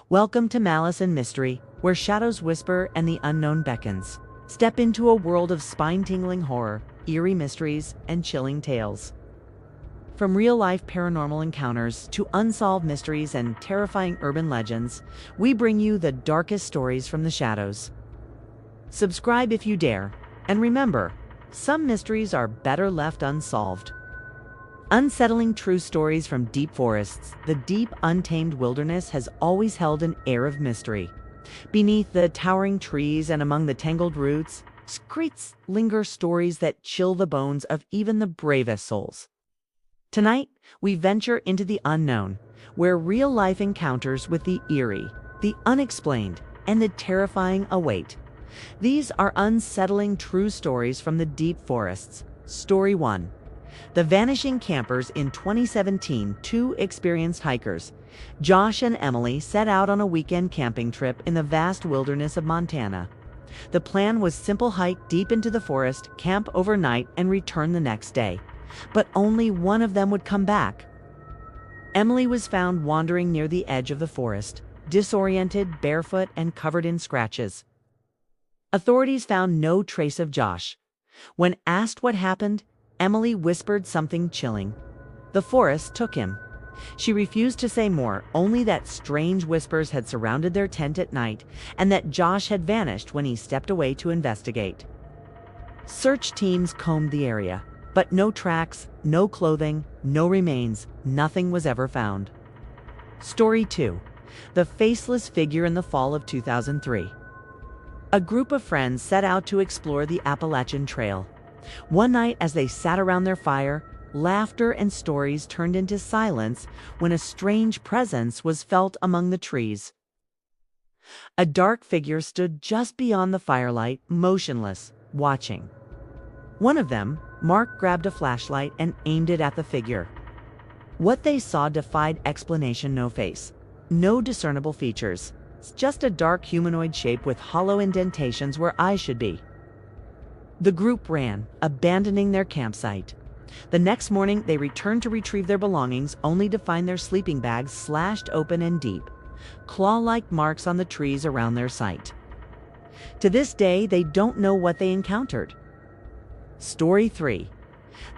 Welcome to Malice and Mystery, where shadows whisper and the unknown beckons. Step into a world of spine-tingling horror, eerie mysteries, and chilling tales. From real-life paranormal encounters to unsolved mysteries and terrifying urban legends, we bring you the darkest stories from the shadows. Subscribe if you dare, and remember, some mysteries are better left unsolved. Unsettling true stories from deep forests, the deep, untamed wilderness has always held an air of mystery. Beneath the towering trees and among the tangled roots, secrets linger, stories that chill the bones of even the bravest souls. Tonight, we venture into the unknown, where real-life encounters with the eerie, the unexplained, and the terrifying await. These are unsettling true stories from the deep forests. Story 1. The Vanishing Campers. In 2017, two experienced hikers, Josh and Emily, set out on a weekend camping trip in the vast wilderness of Montana. The plan was simple: hike deep into the forest, camp overnight, and return the next day. But only one of them would come back. Emily was found wandering near the edge of the forest, disoriented, barefoot, and covered in scratches. Authorities found no trace of Josh. When asked what happened, Emily whispered something chilling. The forest took him. She refused to say more, only that strange whispers had surrounded their tent at night and that Josh had vanished when he stepped away to investigate. Search teams combed the area, but no tracks, no clothing, no remains, nothing was ever found. Story 2. The Faceless Figure. In the fall of 2003, a group of friends set out to explore the Appalachian Trail. One night, as they sat around their fire, laughter and stories turned into silence when a strange presence was felt among the trees. A dark figure stood just beyond the firelight, motionless, watching. One of them, Mark, grabbed a flashlight and aimed it at the figure. What they saw defied explanation. No face, no discernible features, just a dark humanoid shape with hollow indentations where eyes should be. The group ran, abandoning their campsite. The next morning, they returned to retrieve their belongings, only to find their sleeping bags slashed open and deep, claw-like marks on the trees around their site. To this day, they don't know what they encountered. Story 3.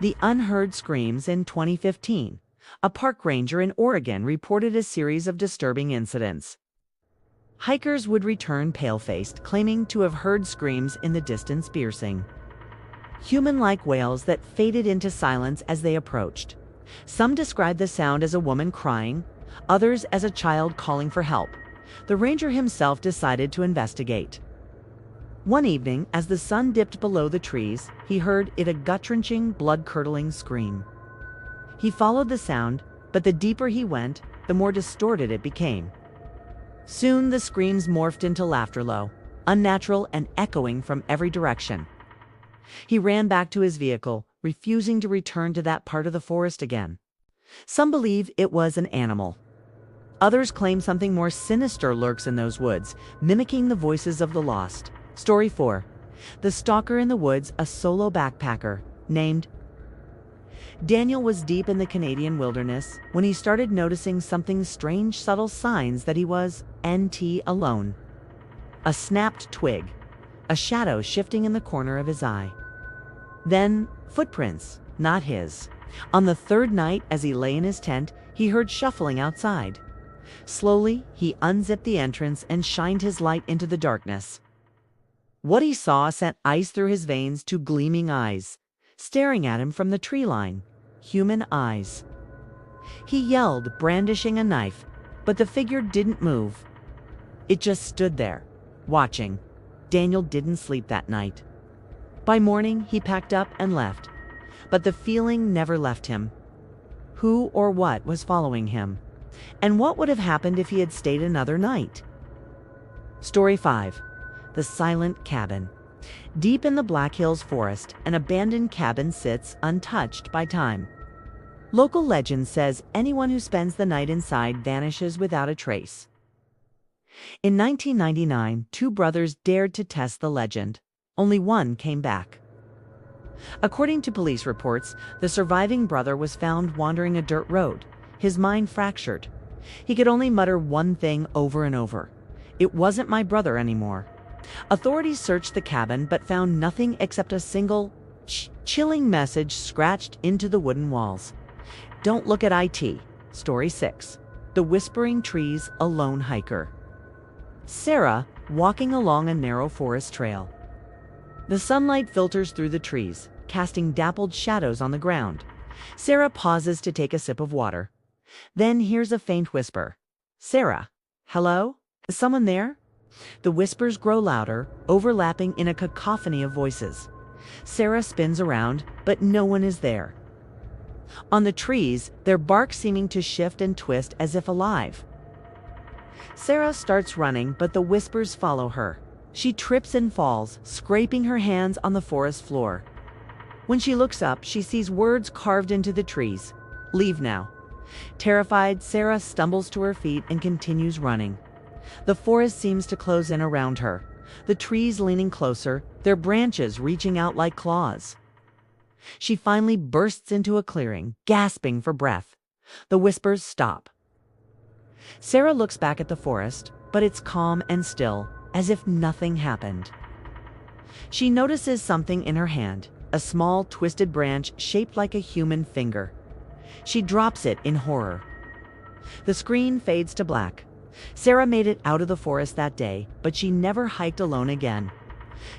The Unheard Screams. In 2015, a park ranger in Oregon reported a series of disturbing incidents. Hikers would return pale-faced, claiming to have heard screams in the distance, piercing, human-like wails that faded into silence as they approached. Some described the sound as a woman crying, others as a child calling for help. The ranger himself decided to investigate. One evening, as the sun dipped below the trees, he heard it, a gut-wrenching, blood-curdling scream. He followed the sound, but the deeper he went, the more distorted it became. Soon the screams morphed into laughter, low, unnatural, and echoing from every direction. He ran back to his vehicle, refusing to return to that part of the forest again. Some believe it was an animal. Others claim something more sinister lurks in those woods, mimicking the voices of the lost. Story 4. The Stalker in the Woods. A solo backpacker named Daniel was deep in the Canadian wilderness when he started noticing something strange, subtle signs that he was alone. A snapped twig, a shadow shifting in the corner of his eye. Then footprints, not his. On the third night, as he lay in his tent, he heard shuffling outside. Slowly, he unzipped the entrance and shined his light into the darkness. What he saw sent ice through his veins. Two gleaming eyes, staring at him from the tree line. Human eyes. He yelled, brandishing a knife, but the figure didn't move. It just stood there, watching. Daniel didn't sleep that night. By morning, he packed up and left, but the feeling never left him. Who or what was following him? And what would have happened if he had stayed another night? Story 5. The Silent Cabin. Deep in the Black Hills forest, an abandoned cabin sits untouched by time. Local legend says anyone who spends the night inside vanishes without a trace. In 1999, two brothers dared to test the legend. Only one came back. According to police reports, the surviving brother was found wandering a dirt road, his mind fractured. He could only mutter one thing over and over. It wasn't my brother anymore. Authorities searched the cabin but found nothing except a single, chilling message scratched into the wooden walls. Don't look at IT. Story 6. The Whispering Trees, a Lone Hiker. Sarah, walking along a narrow forest trail. The sunlight filters through the trees, casting dappled shadows on the ground. Sarah pauses to take a sip of water. Then hears a faint whisper. Sarah, hello? Is someone there? The whispers grow louder, overlapping in a cacophony of voices. Sarah spins around, but no one is there. On the trees, their bark seeming to shift and twist as if alive. Sarah starts running, but the whispers follow her. She trips and falls, scraping her hands on the forest floor. When she looks up, she sees words carved into the trees. Leave now. Terrified, Sarah stumbles to her feet and continues running. The forest seems to close in around her, the trees leaning closer, their branches reaching out like claws. She finally bursts into a clearing, gasping for breath. The whispers stop. Sarah looks back at the forest, but it's calm and still, as if nothing happened. She notices something in her hand, a small, twisted branch shaped like a human finger. She drops it in horror. The screen fades to black. Sarah made it out of the forest that day, but she never hiked alone again.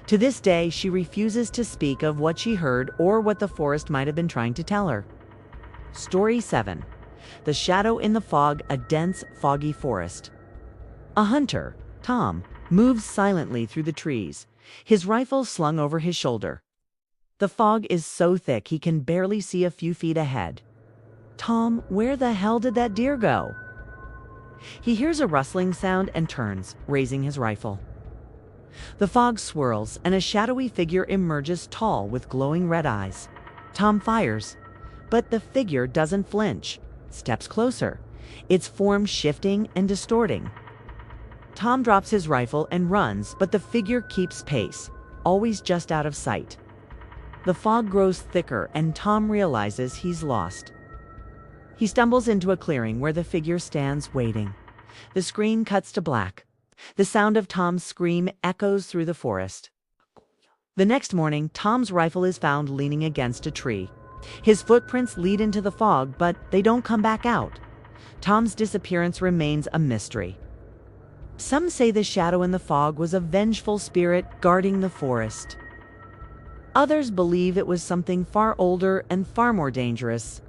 To this day, she refuses to speak of what she heard or what the forest might have been trying to tell her. Story 7. The Shadow in the Fog, a Dense, Foggy Forest. A hunter, Tom, moves silently through the trees, his rifle slung over his shoulder. The fog is so thick he can barely see a few feet ahead. Tom, where the hell did that deer go? He hears a rustling sound and turns, raising his rifle. The fog swirls, and a shadowy figure emerges tall with glowing red eyes. Tom fires, but the figure doesn't flinch, steps closer, its form shifting and distorting. Tom drops his rifle and runs, but the figure keeps pace, always just out of sight. The fog grows thicker, and Tom realizes he's lost. He stumbles into a clearing where the figure stands waiting. The screen cuts to black. The sound of Tom's scream echoes through the forest. The next morning, Tom's rifle is found leaning against a tree. His footprints lead into the fog, but they don't come back out. Tom's disappearance remains a mystery. Some say the shadow in the fog was a vengeful spirit guarding the forest. Others believe it was something far older and far more dangerous.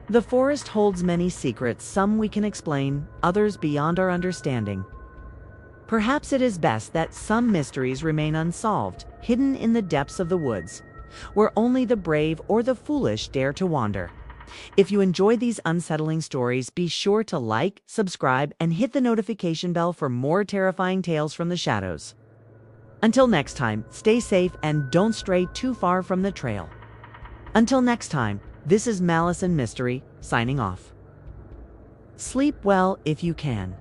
The forest holds many secrets, some we can explain, others beyond our understanding. Perhaps it is best that some mysteries remain unsolved, hidden in the depths of the woods, where only the brave or the foolish dare to wander. If you enjoy these unsettling stories, be sure to like, subscribe, and hit the notification bell for more terrifying tales from the shadows. Until next time, stay safe and don't stray too far from the trail. Until next time, this is Malice and Mystery, signing off. Sleep well if you can.